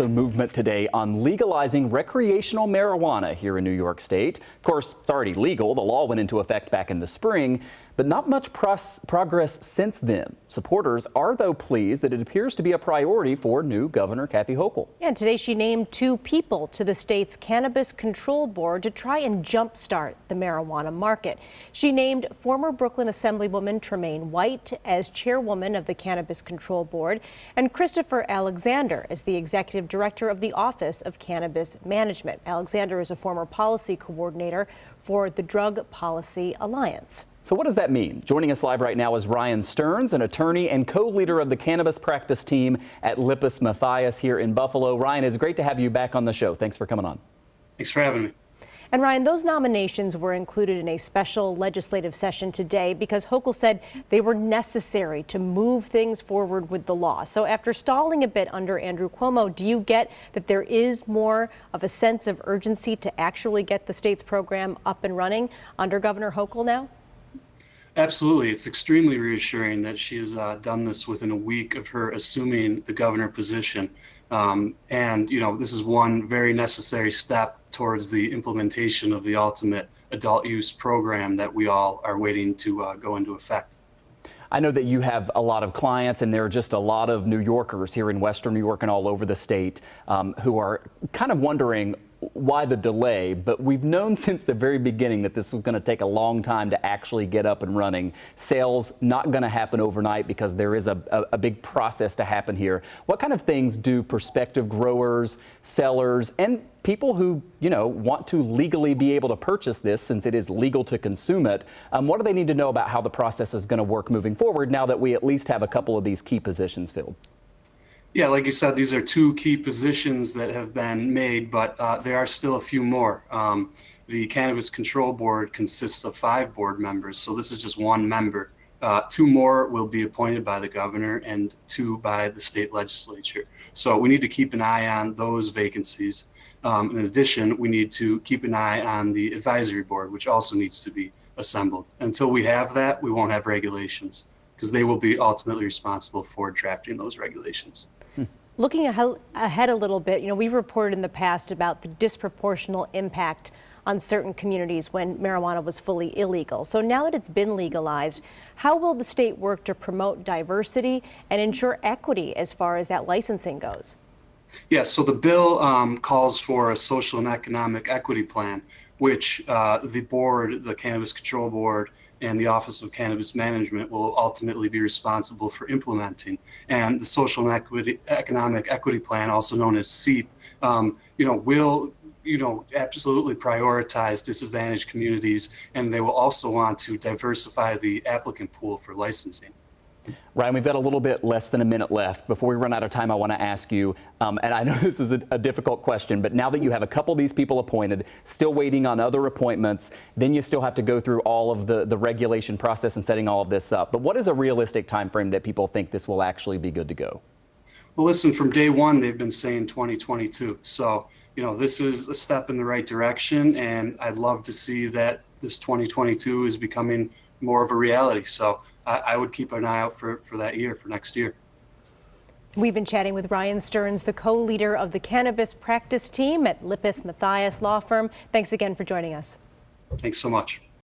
The movement today on legalizing recreational marijuana here in New York State. Of course, it's already legal. The law went into effect back in the spring, but not much progress since then. Supporters are, though, pleased that it appears to be a priority for new Governor Kathy Hochul. Yeah, and today she named 2 people to the state's Cannabis Control Board to try and jumpstart the marijuana market. She named former Brooklyn Assemblywoman Tremaine White as chairwoman of the Cannabis Control Board and Christopher Alexander as the executive director of the Office of Cannabis Management. Alexander is a former policy coordinator for the Drug Policy Alliance. So what does that mean? Joining us live right now is Ryan Stearns, an attorney and co-leader of the cannabis practice team at Lippes Mathias here in Buffalo. Ryan, it's great to have you back on the show. Thanks for coming on. Thanks for having me. And Ryan, those nominations were included in a special legislative session today because Hochul said they were necessary to move things forward with the law. So after stalling a bit under Andrew Cuomo, do you get that there is more of a sense of urgency to actually get the state's program up and running under Governor Hochul now? Absolutely. It's extremely reassuring that she has done this within a week of her assuming the governor position. This is one very necessary step towards the implementation of the ultimate adult use program that we all are waiting to go into effect. I know that you have a lot of clients, and there are just a lot of New Yorkers here in Western New York and all over the state who are kind of wondering why the delay, but we've known since the very beginning that this was going to take a long time to actually get up and running. Sales not going to happen overnight because there is a big process to happen here. What kind of things do prospective growers, sellers, and people who, want to legally be able to purchase this since it is legal to consume it, what do they need to know about how the process is going to work moving forward now that we at least have a couple of these key positions filled? Yeah, like you said, these are 2 key positions that have been made, but there are still a few more. The Cannabis Control Board consists of 5 board members, so this is just 1 member. 2 more will be appointed by the governor and 2 by the state legislature. So we need to keep an eye on those vacancies. In addition, we need to keep an eye on the advisory board, which also needs to be assembled. Until we have that, we won't have regulations, because they will be ultimately responsible for drafting those regulations. Looking ahead a little bit, we've reported in the past about the disproportional impact on certain communities when marijuana was fully illegal. So now that it's been legalized, how will the state work to promote diversity and ensure equity as far as that licensing goes? Yes, so the bill calls for a social and economic equity plan, which the board, the Cannabis Control Board, and the Office of Cannabis Management will ultimately be responsible for implementing. And the Social and Economic Equity Plan, also known as SEEP, will absolutely prioritize disadvantaged communities, and they will also want to diversify the applicant pool for licensing. Ryan, we've got a little bit less than a minute left. Before we run out of time, I want to ask you, and I know this is a difficult question, but now that you have a couple of these people appointed, still waiting on other appointments, then you still have to go through all of the regulation process and setting all of this up. But what is a realistic time frame that people think this will actually be good to go? Well, listen, from day one, they've been saying 2022. So, this is a step in the right direction, and I'd love to see that this 2022 is becoming more of a reality. So I would keep an eye out for that year, for next year. We've been chatting with Ryan Stearns, the co-leader of the cannabis practice team at Lippes Mathias Law Firm. Thanks again for joining us. Thanks so much.